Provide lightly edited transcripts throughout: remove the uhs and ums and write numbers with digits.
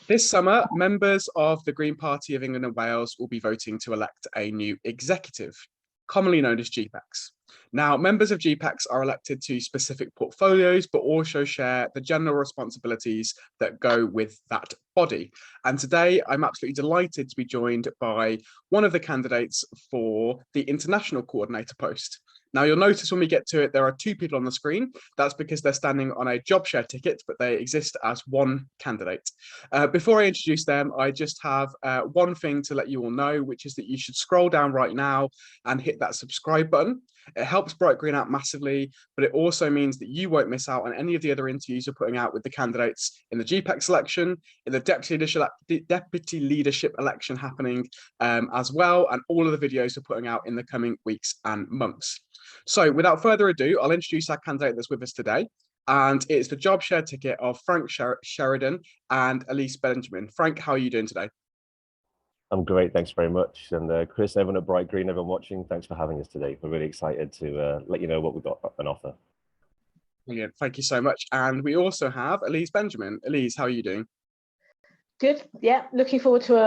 This summer, members of the Green Party of England and Wales will be voting to elect a new executive, commonly known as GPEx. Now, members of GPEx are elected to specific portfolios, but also share the general responsibilities that go with that body. And today, I'm absolutely delighted to be joined by one of the candidates for the international coordinator post. Now, you'll notice when we get to it, there are two people on the screen. That's because they're standing on a job share ticket, but they exist as one candidate. Before I introduce them, I just have one thing to let you all know, which is that you should scroll down right now and hit that subscribe button. It helps Bright Green out massively, but it also means that you won't miss out on any of the other interviews we're putting out with the candidates in the GPEx election, in the deputy leadership election happening as well, and all of the videos we're putting out in the coming weeks and months. So without further ado, I'll introduce our candidate that's with us today. And it's the job share ticket of Frank Sheridan and Elise Benjamin. Frank, how are you doing today? I'm great, thanks very much. And Chris, everyone at Bright Green, everyone watching, thanks for having us today. We're really excited to let you know what we've got on offer. Brilliant, thank you so much. And we also have Elise Benjamin. Elise, how are you doing? Good, yeah, looking forward to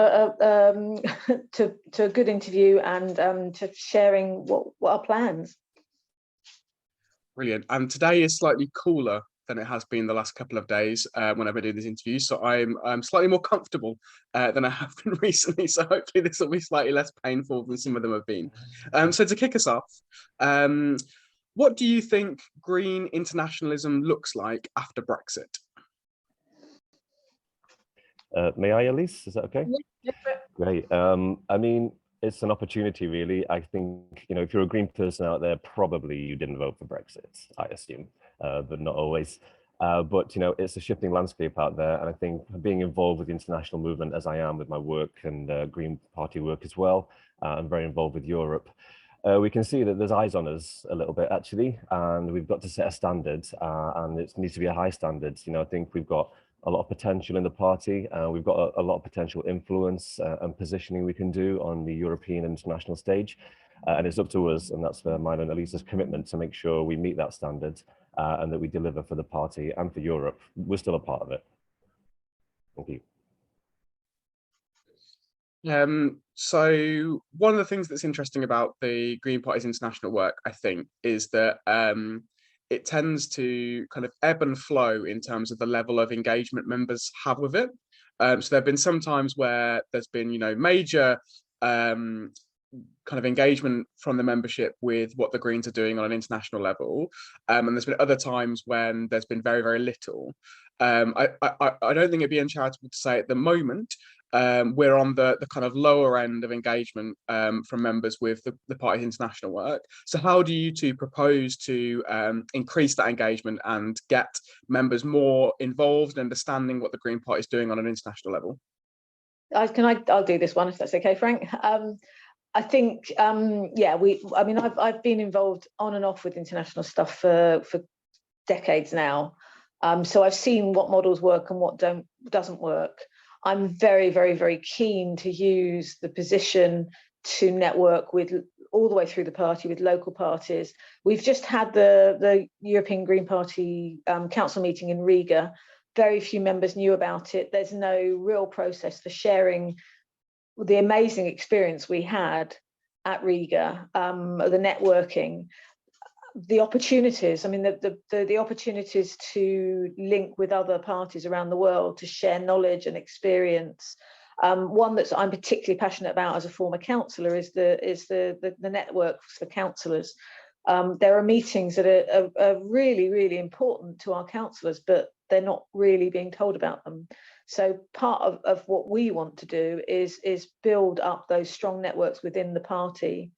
a good interview and to sharing what our plans. Brilliant. And today is slightly cooler than it has been the last couple of days when I've been doing these interviews. So I'm slightly more comfortable than I have been recently. So hopefully this will be slightly less painful than some of them have been. So to kick us off, what do you think green internationalism looks like after Brexit? May I, Elise? Is that okay? Yeah. Great. I mean, it's an opportunity, really. I think, if you're a green person out there, probably you didn't vote for Brexit, I assume, but not always. But, it's a shifting landscape out there. And I think being involved with the international movement, as I am with my work and Green Party work as well, I'm very involved with Europe. We can see that there's eyes on us a little bit, actually, and we've got to set a standard, and it needs to be a high standard. I think we've got a lot of potential in the party. We've got a lot of potential influence and positioning we can do on the European and international stage. And it's up to us, and that's mine and Elisa's commitment, to make sure we meet that standard and that we deliver for the party and for Europe. We're still a part of it. Thank you. So one of the things that's interesting about the Green Party's international work, I think, is that it tends to kind of ebb and flow in terms of the level of engagement members have with it. So there have been some times where there's been, major kind of engagement from the membership with what the Greens are doing on an international level. And there's been other times when there's been very, very little. I don't think it'd be uncharitable to say at the moment, we're on the kind of lower end of engagement from members with the party's international work. So how do you two propose to increase that engagement and get members more involved in understanding what the Green Party is doing on an international level? I'll do this one if that's okay, Frank. I think, I've been involved on and off with international stuff for decades now. So I've seen what models work and what doesn't work. I'm very, very, very keen to use the position to network with all the way through the party with local parties. We've just had the European Green Party Council meeting in Riga. Very few members knew about it. There's no real process for sharing the amazing experience we had at Riga, the networking. The opportunities, I mean, the opportunities to link with other parties around the world, to share knowledge and experience. One that I'm particularly passionate about as a former councillor is the networks for councillors. There are meetings that are really, really important to our councillors, but they're not really being told about them. So part of what we want to do is build up those strong networks within the party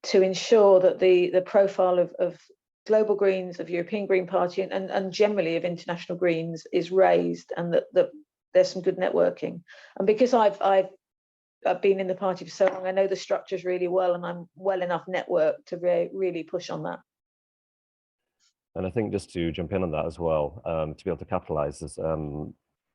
to ensure that the profile of global Greens, of European Green Party, and generally of international Greens is raised, and that there's some good networking. And because I've been in the party for so long, I know the structures really well, and I'm well enough networked to really push on that. And I think just to jump in on that as well, to be able to capitalise,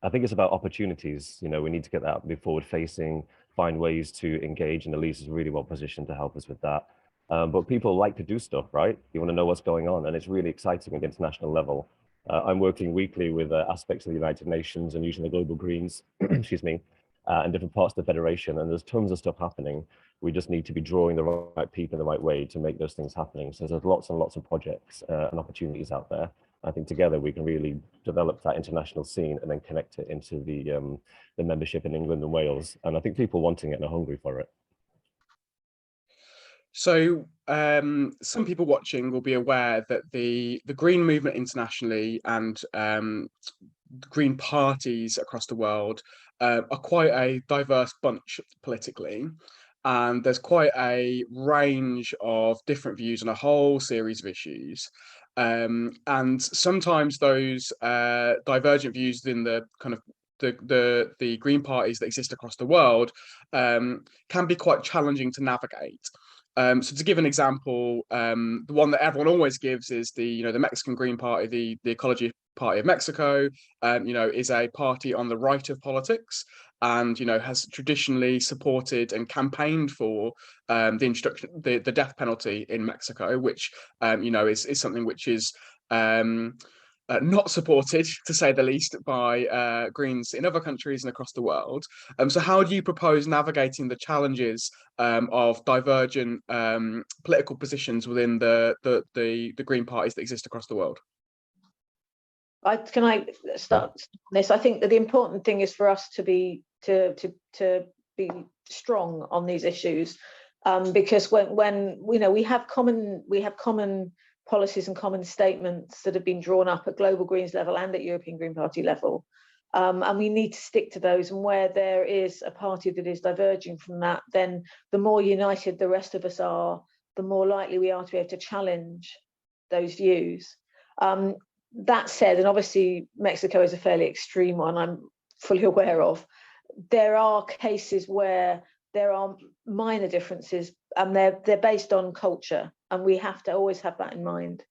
I think it's about opportunities. We need to get that, be forward facing, find ways to engage, and Elise is really well positioned to help us with that. But people like to do stuff, right? You want to know what's going on, and it's really exciting at the international level. I'm working weekly with aspects of the United Nations and using the Global Greens, excuse me, and different parts of the Federation. And there's tons of stuff happening. We just need to be drawing the right people in the right way to make those things happening. So there's lots and lots of projects and opportunities out there. I think together we can really develop that international scene and then connect it into the membership in England and Wales. And I think people wanting it and are hungry for it. So some people watching will be aware that the Green movement internationally and Green parties across the world are quite a diverse bunch politically. And there's quite a range of different views on a whole series of issues. And sometimes those divergent views within the kind of the Green parties that exist across the world can be quite challenging to navigate. So to give an example, the one that everyone always gives is the Mexican Green Party, the Ecology Party of Mexico, is a party on the right of politics, and has traditionally supported and campaigned for the death penalty in Mexico, which is something which is not supported, to say the least, by Greens in other countries and across the world. So how do you propose navigating the challenges of divergent political positions within the Green parties that exist across the world? Can I start this? I think that the important thing is for us to be strong on these issues, because when we have common policies and common statements that have been drawn up at global Greens level and at European Green Party level, and we need to stick to those. And where there is a party that is diverging from that, then the more united the rest of us are, the more likely we are to be able to challenge those views. That said, and obviously Mexico is a fairly extreme one, I'm fully aware of, there are cases where there are minor differences and they're based on culture, and we have to always have that in mind.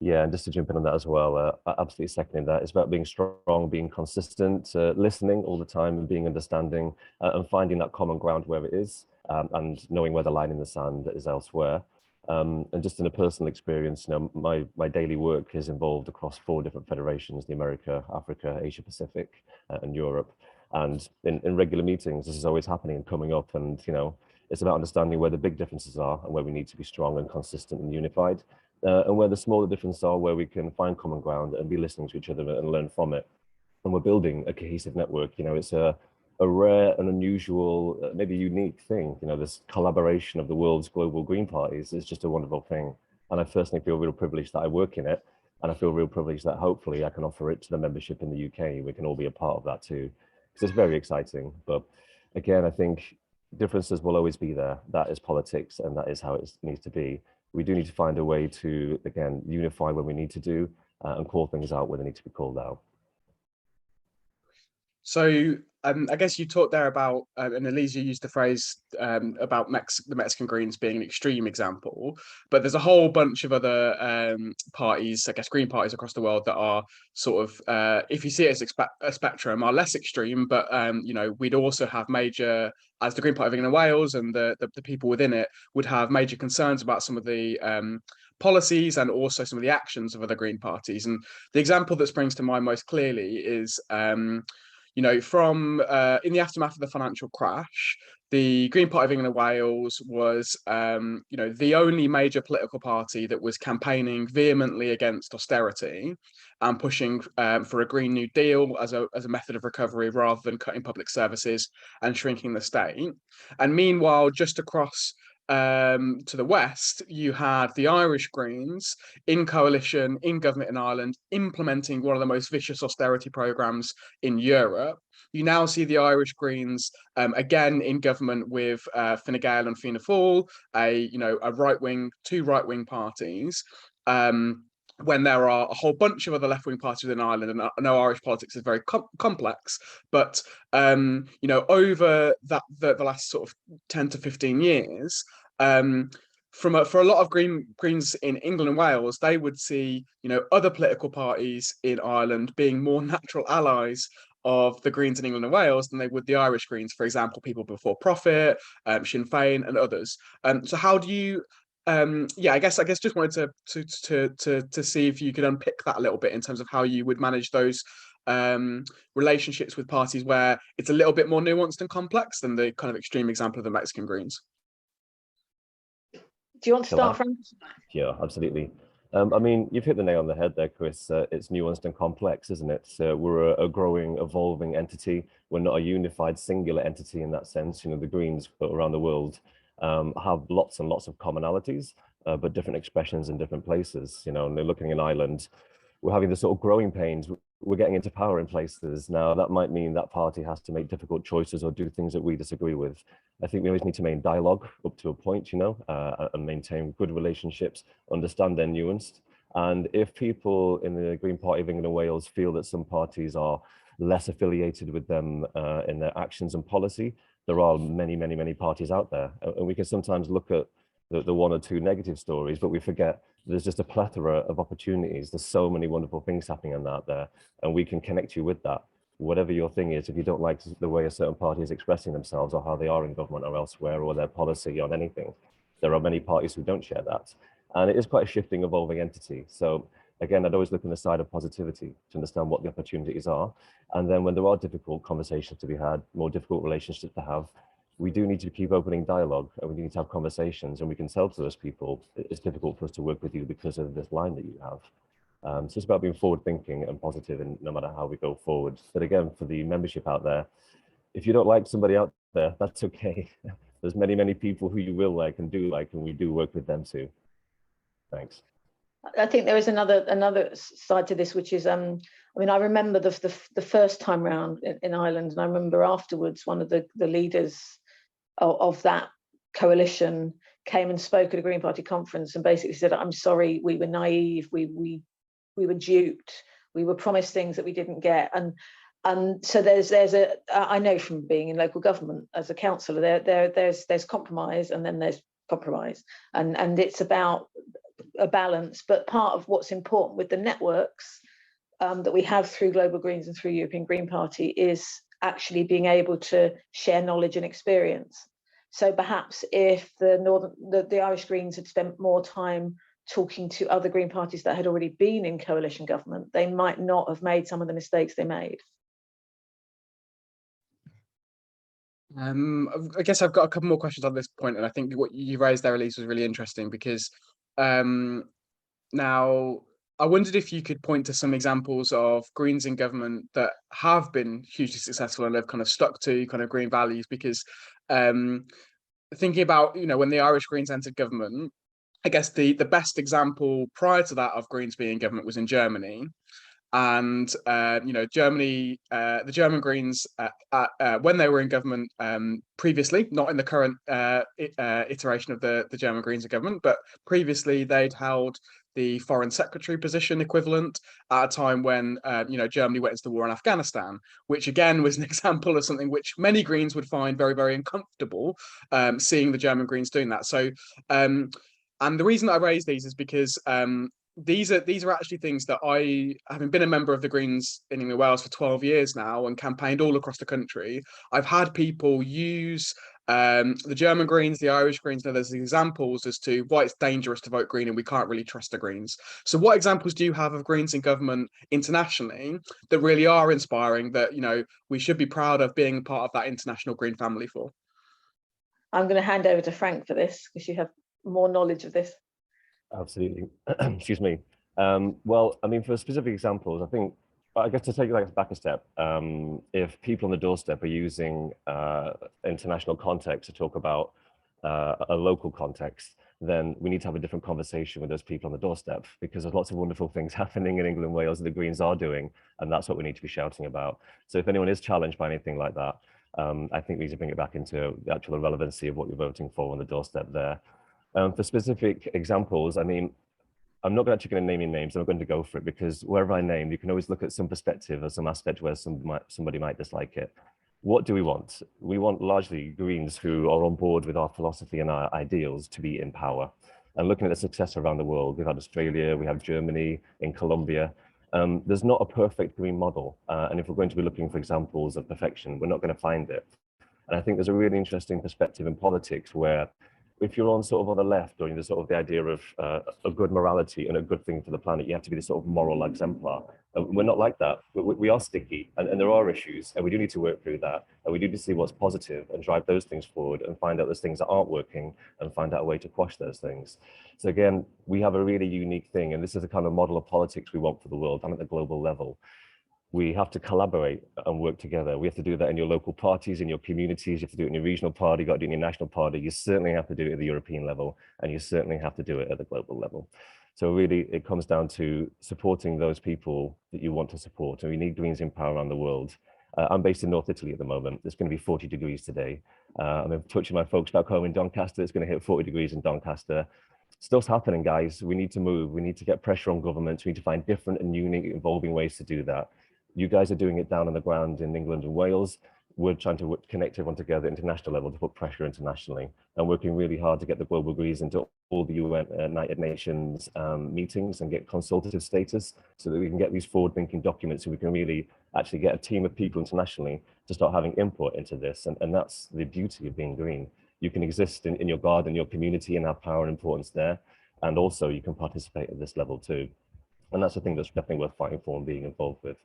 Yeah, and just to jump in on that as well, absolutely seconding that. It's about being strong, being consistent, listening all the time and being understanding, and finding that common ground where it is, and knowing where the line in the sand is elsewhere. And just in a personal experience, my daily work is involved across 4 different federations: the America, Africa, Asia Pacific, and Europe. And in regular meetings, this is always happening and coming up. And it's about understanding where the big differences are and where we need to be strong and consistent and unified, and where the smaller differences are, where we can find common ground and be listening to each other and learn from it. And we're building a cohesive network. It's a rare and unusual, maybe unique thing. This collaboration of the world's global Green parties is just a wonderful thing. And I personally feel real privileged that I work in it. And I feel real privileged that hopefully I can offer it to the membership in the UK. We can all be a part of that too, because it's very exciting. But again, I think differences will always be there. That is politics, and that is how it needs to be. We do need to find a way to, again, unify when we need to do, and call things out when they need to be called out. So I guess you talked there about, and Elise, you used the phrase about the Mexican Greens being an extreme example, but there's a whole bunch of other parties, I guess Green parties across the world that are sort of, if you see it as a spectrum, are less extreme, but we'd also have major, as the Green Party of England and Wales and the people within it would have major concerns about some of the policies and also some of the actions of other Green parties. And the example that springs to mind most clearly is from in the aftermath of the financial crash, the Green Party of England and Wales was, the only major political party that was campaigning vehemently against austerity and pushing for a Green New Deal as a method of recovery rather than cutting public services and shrinking the state. And meanwhile, just across to the west, you had the Irish Greens in coalition, in government in Ireland, implementing one of the most vicious austerity programmes in Europe. You now see the Irish Greens again in government with Fine Gael and Fianna Fáil, two right-wing parties. When there are a whole bunch of other left-wing parties in Ireland, and I know Irish politics is very complex, but over the last sort of 10 to 15 years, for a lot of Greens in England and Wales, they would see other political parties in Ireland being more natural allies of the Greens in England and Wales than they would the Irish Greens. For example, People Before Profit, Sinn Féin, and others. So how do you yeah, I guess just wanted to see if you could unpick that a little bit in terms of how you would manage those relationships with parties where it's a little bit more nuanced and complex than the kind of extreme example of the Mexican Greens. Do you want to start, Frank? Yeah, absolutely. I mean, you've hit the nail on the head there, Chris. It's nuanced and complex, isn't it? We're a growing, evolving entity. We're not a unified, singular entity in that sense. You know, the Greens around the world have lots and lots of commonalities, but different expressions in different places. You know, and they're looking in Ireland, we're having the sort of growing pains. We're getting into power in places. Now, that might mean that party has to make difficult choices or do things that we disagree with. I think we always need to maintain dialogue up to a point, you know, and maintain good relationships, understand they're nuanced. And if people in the Green Party of England and Wales feel that some parties are less affiliated with them in their actions and policy, there are many, many, many parties out there. And we can sometimes look at the one or two negative stories, but we forget there's just a plethora of opportunities. There's so many wonderful things happening out there, and we can connect you with that. Whatever your thing is, if you don't like the way a certain party is expressing themselves or how they are in government or elsewhere or their policy on anything, there are many parties who don't share that. And it is quite a shifting, evolving entity. So again, I'd always look on the side of positivity to understand what the opportunities are. And then when there are difficult conversations to be had, more difficult relationships to have, we do need to keep opening dialogue, and we need to have conversations, and we can tell to those people, it's difficult for us to work with you because of this line that you have. So it's about being forward thinking and positive, and no matter how we go forward. But again, for the membership out there, if you don't like somebody out there, that's okay. There's many, many people who you will like and do like, and we do work with them too. Thanks. I think there is another side to this, which is, I mean, I remember the first time round in Ireland, and I remember afterwards one of the leaders of that coalition came and spoke at a Green Party conference and basically said, "I'm sorry, we were naive, we were duped, we were promised things that we didn't get." And so there's a I know from being in local government as a councillor, there's compromise, and then there's compromise, and it's about a balance. But part of what's important with the networks that we have through Global Greens and through European Green Party is actually being able to share knowledge and experience. So perhaps if the Irish Greens had spent more time talking to other Green parties that had already been in coalition government, they might not have made some of the mistakes they made. I guess I've got a couple more questions on this point, and I think what you raised there, Elise, was really interesting because now I wondered if you could point to some examples of Greens in government that have been hugely successful and have kind of stuck to kind of green values, because thinking about, you know, when the Irish Greens entered government, I guess the best example prior to that of Greens being in government was in Germany. And you know, Germany, the German Greens, when they were in government previously, not in the current iteration of the German Greens in government, but previously they'd held the foreign secretary position equivalent at a time when you know, Germany went into the war in Afghanistan, which again was an example of something which many Greens would find very, very uncomfortable, seeing the German Greens doing that. So and the reason I raise these is because these are actually things that I, having been a member of the Greens in England and Wales for 12 years now and campaigned all across the country, I've had people use the German Greens, the Irish Greens, and there's examples as to why it's dangerous to vote Green and we can't really trust the Greens. So what examples do you have of Greens in government internationally that really are inspiring, that, you know, we should be proud of being part of that international Green family for? I'm going to hand over to Frank for this, because you have more knowledge of this. Absolutely. Excuse me. Well, I mean, for specific examples, I guess to take it back a step, if people on the doorstep are using international context to talk about a local context, then we need to have a different conversation with those people on the doorstep, because there's lots of wonderful things happening in England and Wales that the Greens are doing, and that's what we need to be shouting about. So if anyone is challenged by anything like that, I think we need to bring it back into the actual relevancy of what you're voting for on the doorstep there. For specific examples, I mean, I'm not actually going to name any names. I'm going to go for it, because wherever I name, you can always look at some perspective or some aspect where somebody might dislike it. What do we want? We want largely Greens who are on board with our philosophy and our ideals to be in power. And looking at the success around the world, we've had Australia, we have Germany, in Colombia. There's not a perfect Green model. And if we're going to be looking for examples of perfection, we're not going to find it. And I think there's a really interesting perspective in politics where if you're on sort of on the left, or the sort of the idea of a good morality and a good thing for the planet, you have to be this sort of moral exemplar. We're not like that. We are sticky, and there are issues, and we do need to work through that. And we do need to see what's positive and drive those things forward, and find out those things that aren't working, and find out a way to quash those things. So again, we have a really unique thing, and this is the kind of model of politics we want for the world and at the global level. We have to collaborate and work together. We have to do that in your local parties, in your communities. You have to do it in your regional party, you got to do it in your national party. You certainly have to do it at the European level, and you certainly have to do it at the global level. So really, it comes down to supporting those people that you want to support. And we need Greens in power around the world. I'm based in North Italy at the moment. It's going to be 40 degrees today. I'm touching my folks back home in Doncaster. It's going to hit 40 degrees in Doncaster. Stuff's happening, guys. We need to move. We need to get pressure on governments. We need to find different and unique, evolving ways to do that. You guys are doing it down on the ground in England and Wales. We're trying to connect everyone together at international level to put pressure internationally, and working really hard to get the global Greens into all the UN, United Nations meetings, and get consultative status, so that we can get these forward-thinking documents, so we can really actually get a team of people internationally to start having input into this. And that's the beauty of being green. You can exist in your garden, your community, and have power and importance there. And also you can participate at this level too. And that's the thing that's definitely worth fighting for and being involved with.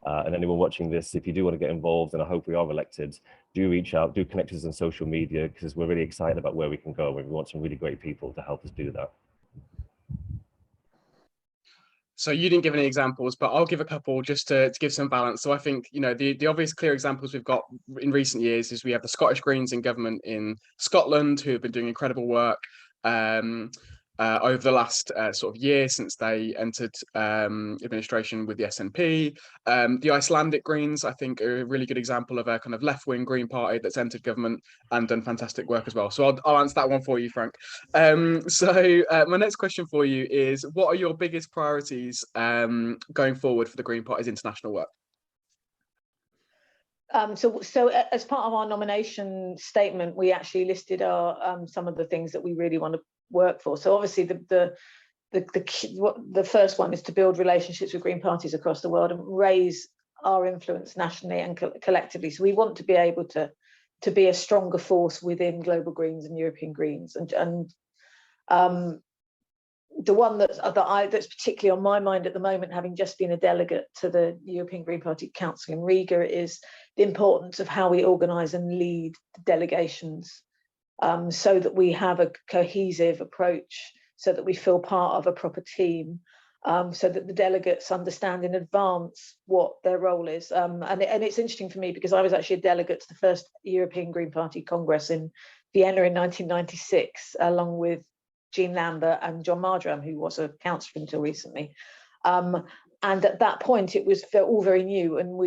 And anyone watching this, if you do want to get involved, and I hope we are elected, do reach out, do connect us on social media, because we're really excited about where we can go, and we want some really great people to help us do that. So you didn't give any examples, but I'll give a couple just to give some balance. So I think, the obvious clear examples we've got in recent years is we have the Scottish Greens in government in Scotland, who have been doing incredible work over the last sort of year since they entered administration with the SNP. The Icelandic Greens, I think, are a really good example of a kind of left-wing Green party that's entered government and done fantastic work as well. So I'll answer that one for you, Frank. So my next question for you is, what are your biggest priorities going forward for the Green Party's international work? So as part of our nomination statement, we actually listed our some of the things that we really want to work for. So obviously the first one is to build relationships with Green parties across the world and raise our influence nationally and collectively. So we want to be able to be a stronger force within global Greens and European Greens. And the one that's particularly on my mind at the moment, having just been a delegate to the European Green Party Council in Riga, is the importance of how we organise and lead the delegations, so that we have a cohesive approach, so that we feel part of a proper team, so that the delegates understand in advance what their role is. And it's interesting for me because I was actually a delegate to the first European Green Party Congress in Vienna in 1996, along with Jean Lambert and John Mardram, who was a councillor until recently. And at that point, it was all very new, and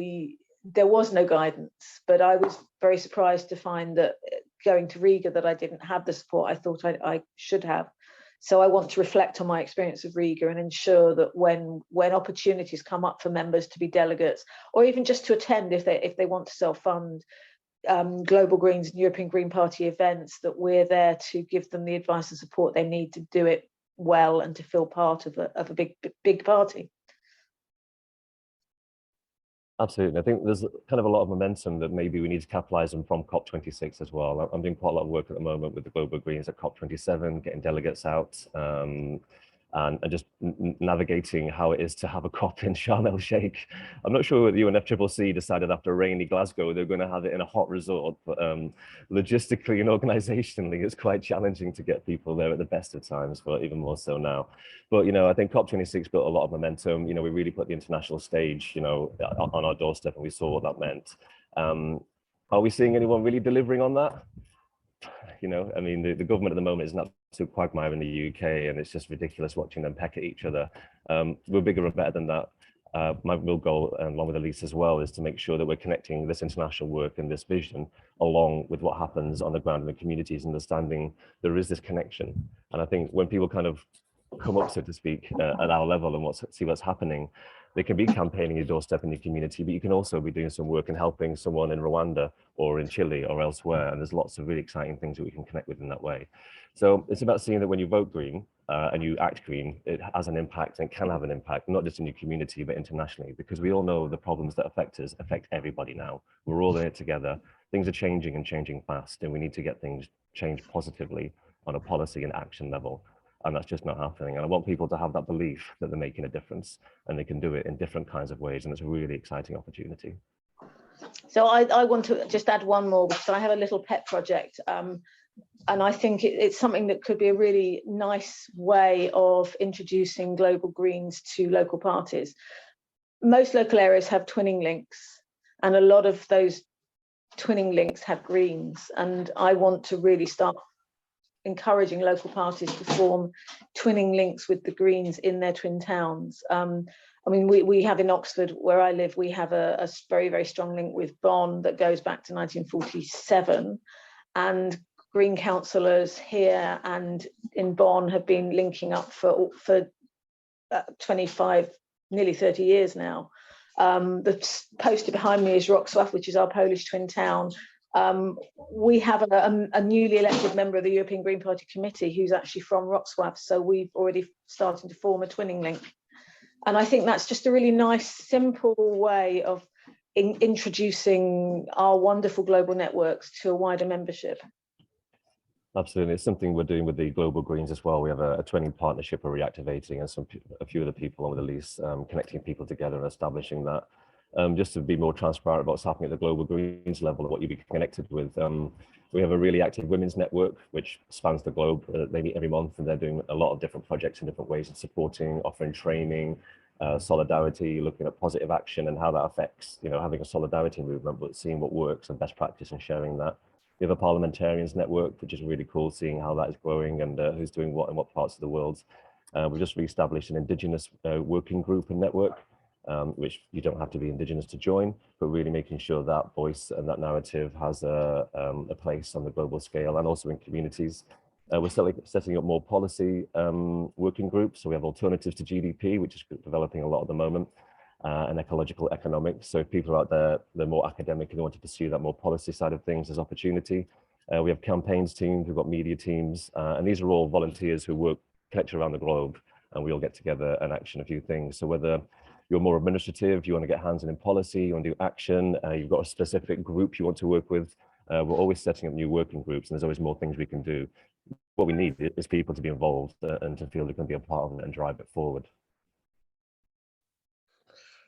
there was no guidance. But I was very surprised to find that going to Riga, that I didn't have the support I thought I should have. So I want to reflect on my experience of Riga and ensure that when opportunities come up for members to be delegates, or even just to attend if they want to self-fund global Greens and European Green Party events, that we're there to give them the advice and support they need to do it well and to feel part of a big party. Absolutely. I think there's kind of a lot of momentum that maybe we need to capitalize on from COP26 as well. I'm doing quite a lot of work at the moment with the Global Greens at COP27, getting delegates out, and just navigating how it is to have a COP in Sharm el Sheikh. I'm not sure what the UNFCCC decided after rainy Glasgow they're going to have it in a hot resort, but logistically and organizationally, it's quite challenging to get people there at the best of times, but even more so now. But, I think COP26 built a lot of momentum. We really put the international stage, on our doorstep, and we saw what that meant. Are we seeing anyone really delivering on that? I mean, the government at the moment is an absolute quagmire in the UK, and it's just ridiculous watching them peck at each other. We're bigger and better than that. My real goal, along with Elise as well, is to make sure that we're connecting this international work and this vision along with what happens on the ground in the communities, understanding there is this connection. And I think when people kind of come up, so to speak, at our level and see what's happening, they can be campaigning your doorstep in your community, but you can also be doing some work and helping someone in Rwanda or in Chile or elsewhere. And there's lots of really exciting things that we can connect with in that way. So it's about seeing that when you vote Green and you act Green, it has an impact and can have an impact, not just in your community, but internationally, because we all know the problems that affect us affect everybody now. We're all in it together. Things are changing and changing fast, and we need to get things changed positively. on a policy and action level. And that's just not happening. And I want people to have that belief that they're making a difference and they can do it in different kinds of ways. And it's a really exciting opportunity. So I want to just add one more, because I have a little pet project. And I think it's something that could be a really nice way of introducing global Greens to local parties. Most local areas have twinning links, and a lot of those twinning links have Greens. And I want to really start encouraging local parties to form twinning links with the Greens in their twin towns. I mean, we have in Oxford, where I live, we have a very, very strong link with Bonn that goes back to 1947. And Green councillors here and in Bonn have been linking up for 25, nearly 30 years now. The poster behind me is Wrocław, which is our Polish twin town. We have a newly elected member of the European Green Party Committee who's actually from Wrocław, so we've already started to form a twinning link. And I think that's just a really nice, simple way of introducing our wonderful global networks to a wider membership. Absolutely, it's something we're doing with the Global Greens as well. We have a twinning partnership we're reactivating, and a few of the people on with Elise, connecting people together and establishing that. Just to be more transparent about what's happening at the Global Greens level and what you'd be connected with. We have a really active women's network, which spans the globe. They meet every month, and they're doing a lot of different projects in different ways of supporting, offering training, solidarity, looking at positive action and how that affects, having a solidarity movement, but seeing what works and best practice and sharing that. We have a parliamentarians network, which is really cool, seeing how that is growing and who's doing what in what parts of the world. We've just re-established an Indigenous working group and network, which you don't have to be Indigenous to join, but really making sure that voice and that narrative has a place on the global scale and also in communities. We're setting up more policy working groups. So we have alternatives to GDP, which is developing a lot at the moment, and ecological economics. So if people are out there, they're more academic and they want to pursue that more policy side of things as opportunity. We have campaigns teams, we've got media teams, and these are all volunteers who work connected around the globe, and we all get together and action a few things. So whether you're more administrative, you want to get hands in policy, you want to do action, you've got a specific group you want to work with, we're always setting up new working groups, and there's always more things we can do. What we need is people to be involved and to feel they can be a part of it and drive it forward.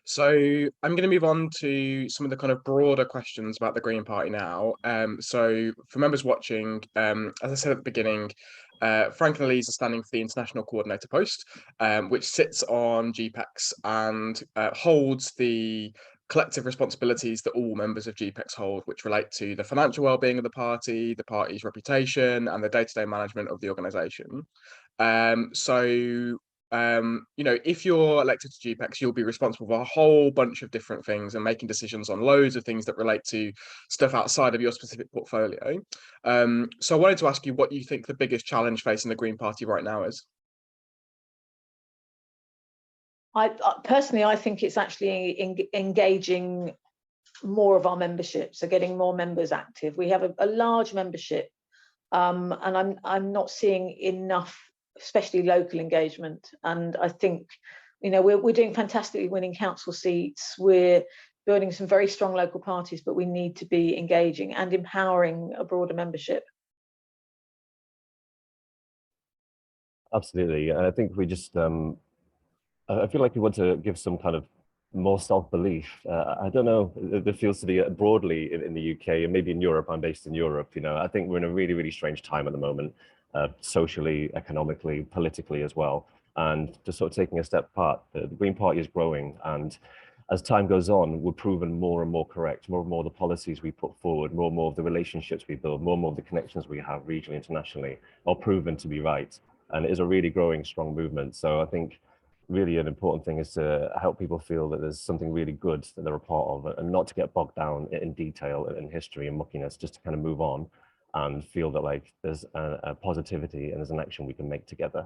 So I'm going to move on to some of the kind of broader questions about the Green Party now. So for members watching, as I said at the beginning, Frank and Elise are standing for the International Coordinator post, which sits on GPEx and holds the collective responsibilities that all members of GPEx hold, which relate to the financial well-being of the party's reputation, and the day-to-day management of the organisation. If you're elected to GPEx, you'll be responsible for a whole bunch of different things and making decisions on loads of things that relate to stuff outside of your specific portfolio. So I wanted to ask you what you think the biggest challenge facing the Green Party right now is. I think it's actually engaging more of our membership, so getting more members active. We have a large membership, and I'm not seeing enough, especially local engagement. And I think, we're doing fantastically winning council seats. We're building some very strong local parties, but we need to be engaging and empowering a broader membership. Absolutely. And I think we just, I feel like we want to give some kind of more self-belief. I don't know, there feels to be broadly in the UK and maybe in Europe. I'm based in Europe. I think we're in a really, really strange time at the moment, socially, economically, politically as well. And just sort of taking a step apart, the Green Party is growing, and as time goes on, we're proven more and more correct. More and more the policies we put forward, more and more of the relationships we build, more and more of the connections we have regionally, internationally, are proven to be right. And it is a really growing, strong movement. So I think really an important thing is to help people feel that there's something really good that they're a part of, and not to get bogged down in detail and history and muckiness, just to kind of move on and feel that like there's a positivity and there's an action we can make together.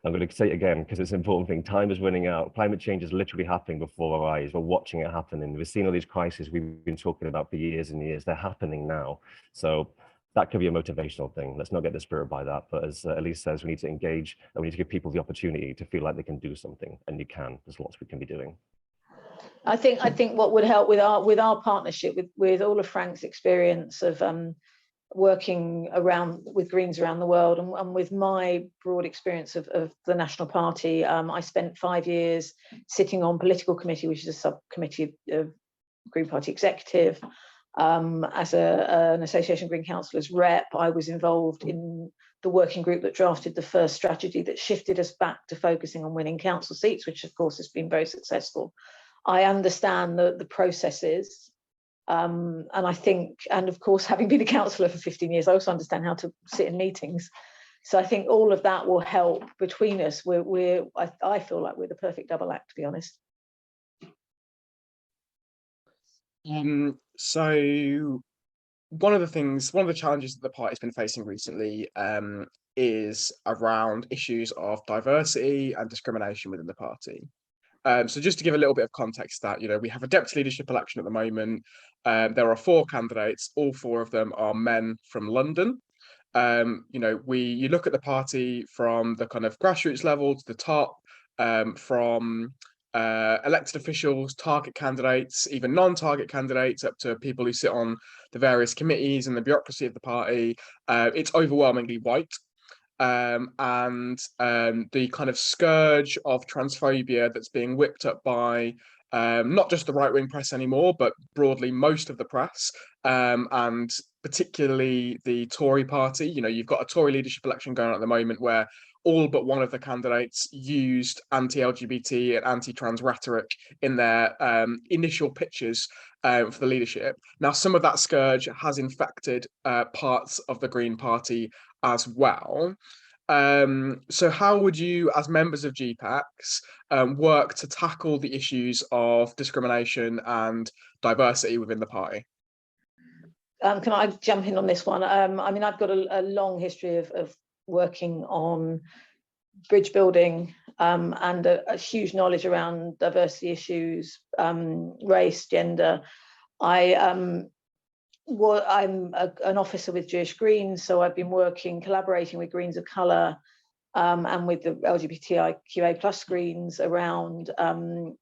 I'm going to say it again because it's an important thing. Time is running out. Climate change is literally happening before our eyes. We're watching it happen, and we've seen all these crises we've been talking about for years and years. They're happening now. So that could be a motivational thing. Let's not get dispirited by that. But as Elise says, we need to engage, and we need to give people the opportunity to feel like they can do something, and you can. There's lots we can be doing. I think what would help with our partnership with all of Frank's experience of working around with Greens around the world, and with my broad experience of the National Party, I spent 5 years sitting on political committee, which is a subcommittee of Green Party executive. As an Association of Green Councillors rep, I was involved in the working group that drafted the first strategy that shifted us back to focusing on winning council seats, which of course has been very successful. I understand the processes, and I think, and of course, having been a councillor for 15 years, I also understand how to sit in meetings. So I think all of that will help between us. I feel like we're the perfect double act, to be honest. So one of the challenges that the party's been facing recently is around issues of diversity and discrimination within the party. So just to give a little bit of context, that we have a deputy leadership election at the moment. There are 4 candidates. All 4 of them are men from London. You look at the party from the kind of grassroots level to the top, from elected officials, target candidates, even non-target candidates, up to people who sit on the various committees and the bureaucracy of the party. It's overwhelmingly white. And the kind of scourge of transphobia that's being whipped up by not just the right-wing press anymore, but broadly most of the press, and particularly the Tory party. You've got a Tory leadership election going on at the moment where all but one of the candidates used anti-LGBT and anti-trans rhetoric in their initial pitches for the leadership. Now, some of that scourge has infected parts of the Green Party as well. So how would you, as members of GPEx, work to tackle the issues of discrimination and diversity within the party? Can I jump in on this one? I mean, I've got a long history of working on bridge building, and a huge knowledge around diversity issues, race, gender. I'm an officer with Jewish Greens, so I've been collaborating with Greens of Colour and with the LGBTIQA plus Greens around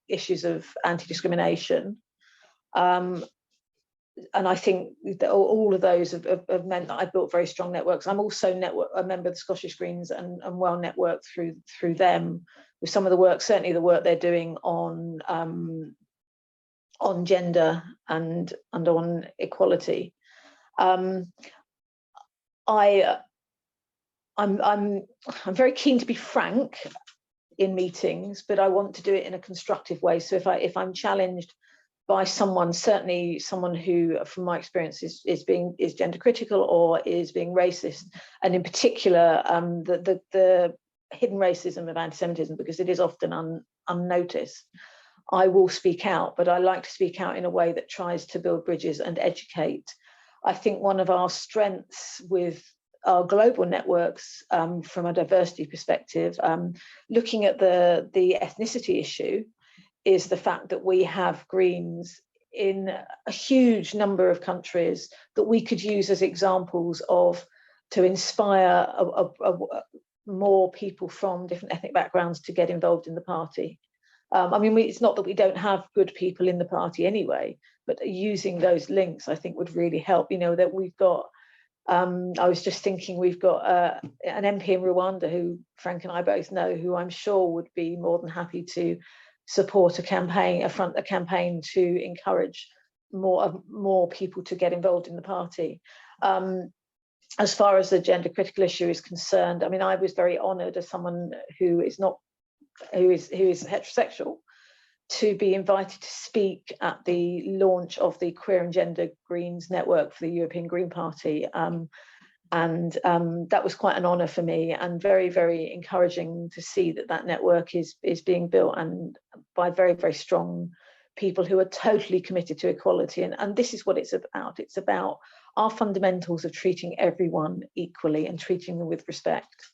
issues of anti-discrimination. And I think that all of those have meant that I've built very strong networks. I'm also a member of the Scottish Greens and well networked through them with some of the work, certainly the work they're doing on gender and on equality. I'm very keen to be frank in meetings, but I want to do it in a constructive way. So if I'm challenged by someone, certainly someone who, from my experience, is gender critical or is being racist, and in particular the hidden racism of anti-Semitism, because it is often unnoticed, I will speak out, but I like to speak out in a way that tries to build bridges and educate. I think one of our strengths with our global networks, from a diversity perspective, looking at the ethnicity issue, is the fact that we have Greens in a huge number of countries that we could use as examples to inspire more people from different ethnic backgrounds to get involved in the party. I mean, it's not that we don't have good people in the party anyway, but using those links, I think, would really help. That we've got, I was just thinking, we've got an MP in Rwanda who Frank and I both know, who I'm sure would be more than happy to support a campaign to encourage more people to get involved in the party. As far as the gender critical issue is concerned, I mean, I was very honoured as someone who is heterosexual to be invited to speak at the launch of the Queer and Gender Greens network for the European Green Party. And that was quite an honour for me, and very, very encouraging to see that network is being built, and by very, very strong people who are totally committed to equality. And this is what it's about. It's about our fundamentals of treating everyone equally and treating them with respect.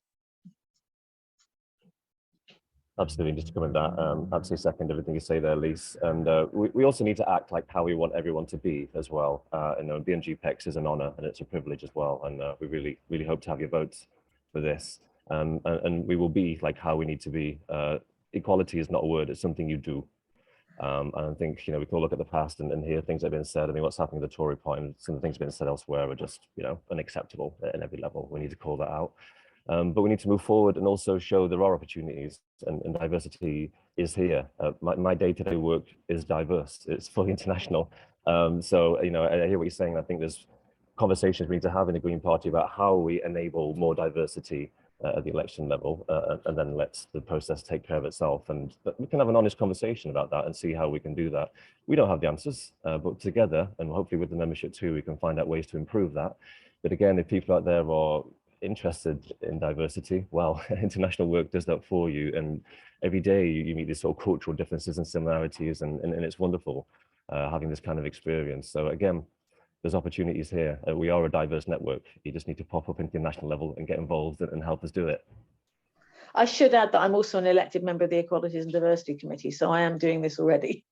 Absolutely, just to comment that, absolutely second everything you say there, Elise. And we also need to act like how we want everyone to be as well. And being GPEx is an honour and it's a privilege as well. And we really, really hope to have your votes for this. And we will be like how we need to be. Equality is not a word, it's something you do. And I think, we can all look at the past and hear things that have been said. I mean, what's happening at the Tory party and some of the things that have been said elsewhere are just, unacceptable at every level. We need to call that out. But we need to move forward and also show there are opportunities, and diversity is here. My day-to-day work is diverse. It's fully international. So, I hear what you're saying. I think there's conversations we need to have in the Green Party about how we enable more diversity at the election level, and then let the process take care of itself. And we can have an honest conversation about that and see how we can do that. We don't have the answers, but together, and hopefully with the membership too, we can find out ways to improve that. But again, if people out there are interested in diversity, well, international work does that for you. And every day you meet these sort of cultural differences and similarities, and it's wonderful having this kind of experience. So again, there's opportunities here. We are a diverse network. You just need to pop up into the national level and get involved and help us do it. I should add that I'm also an elected member of the Equalities and Diversity Committee, so I am doing this already.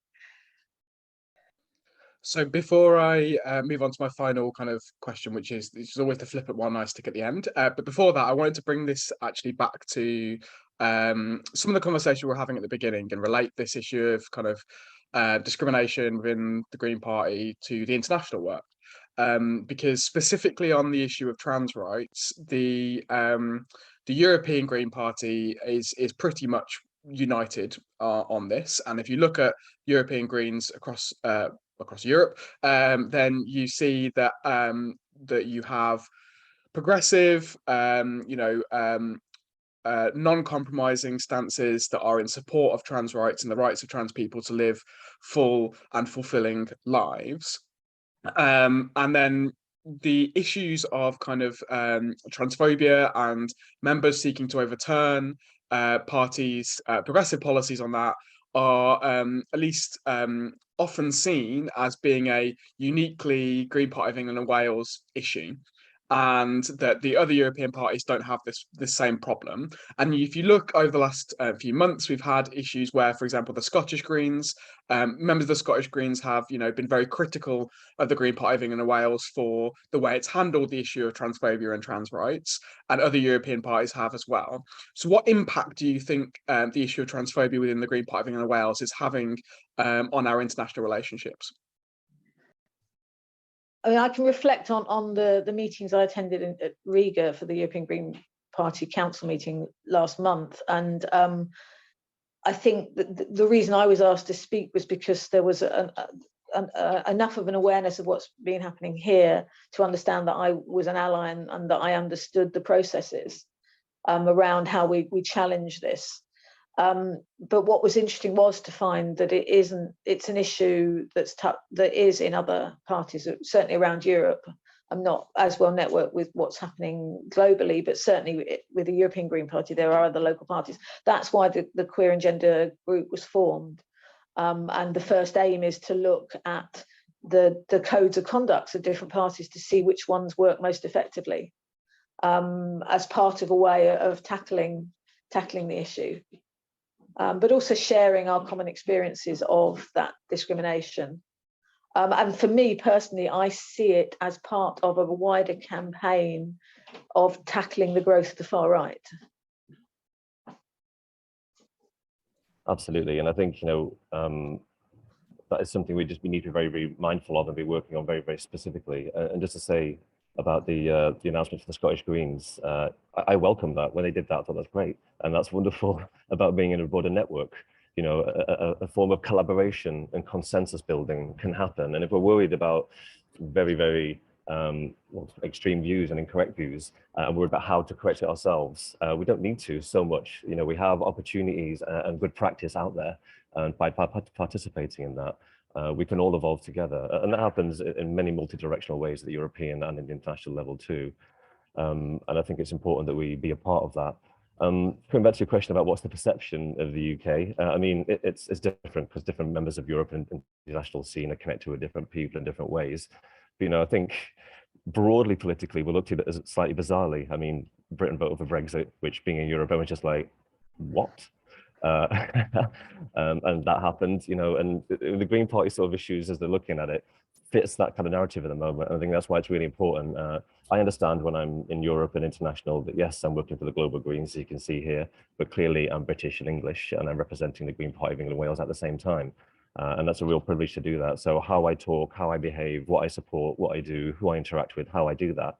So before I move on to my final kind of question, which is always the flippant one I stick at the end. But before that, I wanted to bring this actually back to some of the conversation we were having at the beginning and relate this issue of kind of discrimination within the Green Party to the international work. Because specifically on the issue of trans rights, the European Green Party is pretty much united on this. And if you look at European Greens across Europe, then you see that that you have progressive, non-compromising stances that are in support of trans rights and the rights of trans people to live full and fulfilling lives. And then the issues of kind of transphobia and members seeking to overturn parties' progressive policies on that are at least often seen as being a uniquely Green Party of England and Wales issue, and that the other European parties don't have this same problem. And if you look over the last few months, we've had issues where, for example, the Scottish Greens, members of the Scottish Greens have, been very critical of the Green Party of England and Wales for the way it's handled the issue of transphobia and trans rights, and other European parties have as well. So what impact do you think the issue of transphobia within the Green Party of England and Wales is having on our international relationships? I mean, I can reflect on the meetings I attended at Riga for the European Green Party Council meeting last month. And I think that the reason I was asked to speak was because there was enough of an awareness of what's been happening here to understand that I was an ally and that I understood the processes around how we challenge this. But what was interesting was to find that it's an issue that is in other parties, certainly around Europe. I'm not as well networked with what's happening globally, but certainly with the European Green Party, there are other local parties. That's why the Queer and Gender group was formed. And the first aim is to look at the codes of conduct of different parties to see which ones work most effectively as part of a way of tackling the issue. But also sharing our common experiences of that discrimination. And for me personally, I see it as part of a wider campaign of tackling the growth of the far right. Absolutely, and I think that is something we need to be very, very mindful of and be working on very, very specifically. And just to say about the announcement for the Scottish Greens, I welcome that. When they did that, I thought that's great, and that's wonderful about being in a broader network. A form of collaboration and consensus building can happen. And if we're worried about very, very extreme views and incorrect views, and worried about how to correct it ourselves, we don't need to so much. We have opportunities and good practice out there, and by participating in that, we can all evolve together. And that happens in many multi-directional ways at the European and in the international level too. And I think it's important that we be a part of that. Coming back to your question about what's the perception of the UK, I mean, it's different because different members of Europe and the international scene are connected with different people in different ways. But, I think broadly politically, we're looked at it as slightly bizarrely. I mean, Britain voted for Brexit, which being in Europe, I was just like, what? And that happened, and the Green Party sort of issues as they're looking at it fits that kind of narrative at the moment. And I think that's why it's really important. I understand when I'm in Europe and international that yes, I'm working for the Global Greens, as you can see here, but clearly I'm British and English, and I'm representing the Green Party of England and Wales at the same time. And that's a real privilege to do that. So how I talk, how I behave, what I support, what I do, who I interact with, how I do that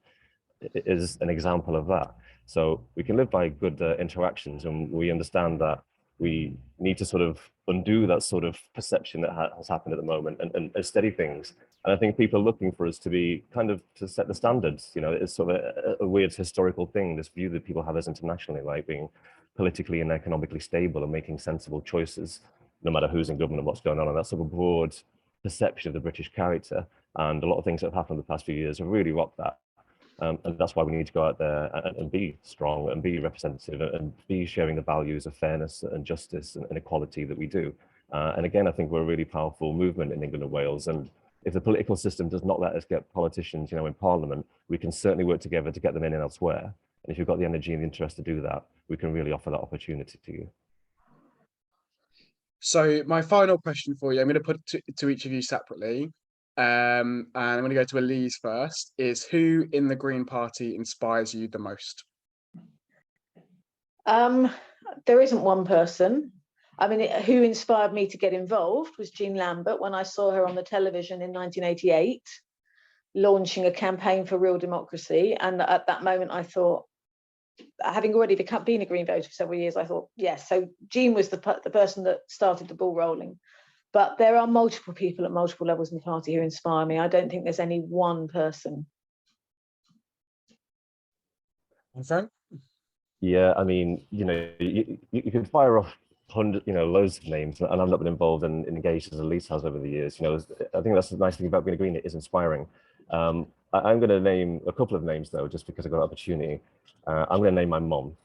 is an example of that. So we can live by good interactions, and we understand that we need to sort of undo that sort of perception that has happened at the moment and steady things. And I think people are looking for us to be kind of to set the standards. You know, it's sort of a weird historical thing, this view that people have us internationally, like being politically and economically stable and making sensible choices, no matter who's in government and what's going on. And that's sort of a broad perception of the British character. And a lot of things that have happened in the past few years have really rocked that. And that's why we need to go out there and be strong and be representative and be sharing the values of fairness and justice and equality that we do. And again, I think we're a really powerful movement in England and Wales. And if the political system does not let us get politicians, in Parliament, we can certainly work together to get them in elsewhere. And if you've got the energy and the interest to do that, we can really offer that opportunity to you. So my final question for you, I'm going to put to each of you separately. And I'm going to go to Elise first, is who in the Green Party inspires you the most? There isn't one person. I mean, who inspired me to get involved was Jean Lambert when I saw her on the television in 1988, launching a campaign for real democracy. And at that moment, I thought, having already been a Green voter for several years, I thought, yes. So Jean was the person that started the ball rolling. But there are multiple people at multiple levels in the party who inspire me. I don't think there's any one person. And Frank? Yeah, I mean, you can fire off loads of names, and I've not been involved and engaged as Elise has over the years. I think that's the nice thing about being a Green, it is inspiring. I'm going to name a couple of names though, just because I got an opportunity. I'm going to name my mom.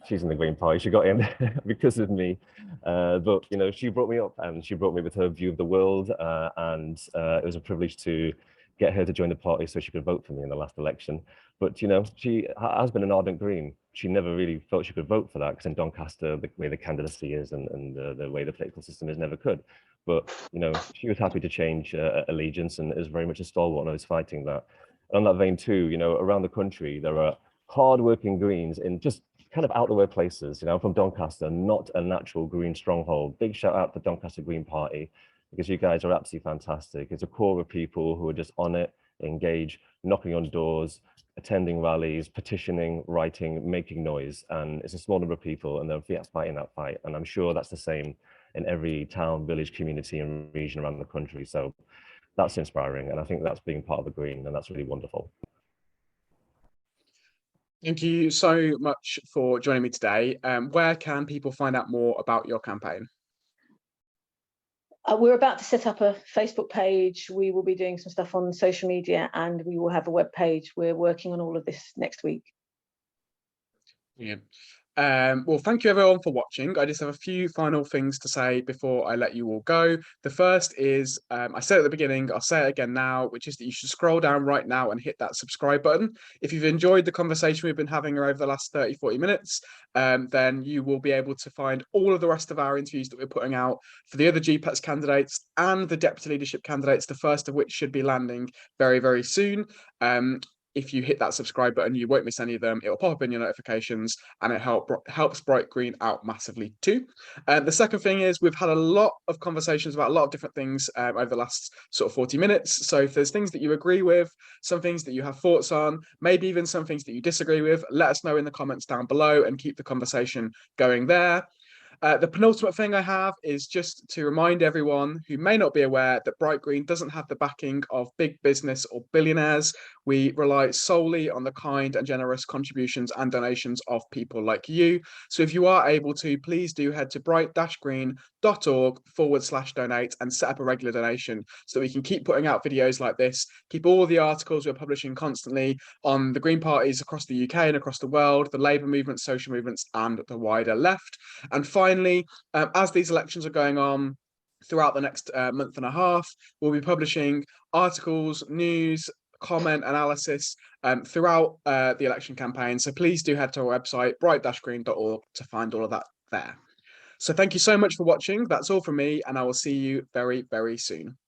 She's in the Green Party. She got in because of me, but she brought me up, and she brought me with her view of the world, and it was a privilege to get her to join the party so she could vote for me in the last election. But she has been an ardent Green. She never really felt she could vote for that, because in Doncaster, the way the candidacy is and the way the political system is, never could. But she was happy to change allegiance, and is very much a stalwart and is fighting that. And on that vein too, around the country there are hard-working Greens in just kind of out the way places. I'm from Doncaster, not a natural Green stronghold. Big shout out to the Doncaster Green Party, because you guys are absolutely fantastic. It's a core of people who are just on it, engage, knocking on doors, attending rallies, petitioning, writing, making noise. And it's a small number of people, and they're fighting that fight. And I'm sure that's the same in every town, village, community and region around the country. So that's inspiring. And I think that's being part of the Green, and that's really wonderful. Thank you so much for joining me today. Where can people find out more about your campaign? We're about to set up a Facebook page. We will be doing some stuff on social media, and we will have a web page. We're working on all of this next week. Yeah. Well, thank you everyone for watching. I just have a few final things to say before I let you all go. The first is, I said at the beginning, I'll say it again now, which is that you should scroll down right now and hit that subscribe button. If you've enjoyed the conversation we've been having over the last 30-40 minutes, then you will be able to find all of the rest of our interviews that we're putting out for the other GPEx candidates and the deputy leadership candidates, the first of which should be landing very, very soon. If you hit that subscribe button, you won't miss any of them. It will pop up in your notifications, and it helps Bright Green out massively too. The second thing is, we've had a lot of conversations about a lot of different things over the last sort of 40 minutes. So if there's things that you agree with, some things that you have thoughts on, maybe even some things that you disagree with, let us know in the comments down below and keep the conversation going there. The penultimate thing I have is just to remind everyone who may not be aware that Bright Green doesn't have the backing of big business or billionaires. We rely solely on the kind and generous contributions and donations of people like you. So if you are able to, please do head to bright-green.org/donate and set up a regular donation so that we can keep putting out videos like this, keep all the articles we're publishing constantly on the Green parties across the UK and across the world, the Labour movement, social movements, and the wider left. And finally, as these elections are going on throughout the next month and a half, we'll be publishing articles, news, comment, analysis throughout the election campaign. So please do head to our website, bright-green.org, to find all of that there. So thank you so much for watching. That's all from me, and I will see you very, very soon.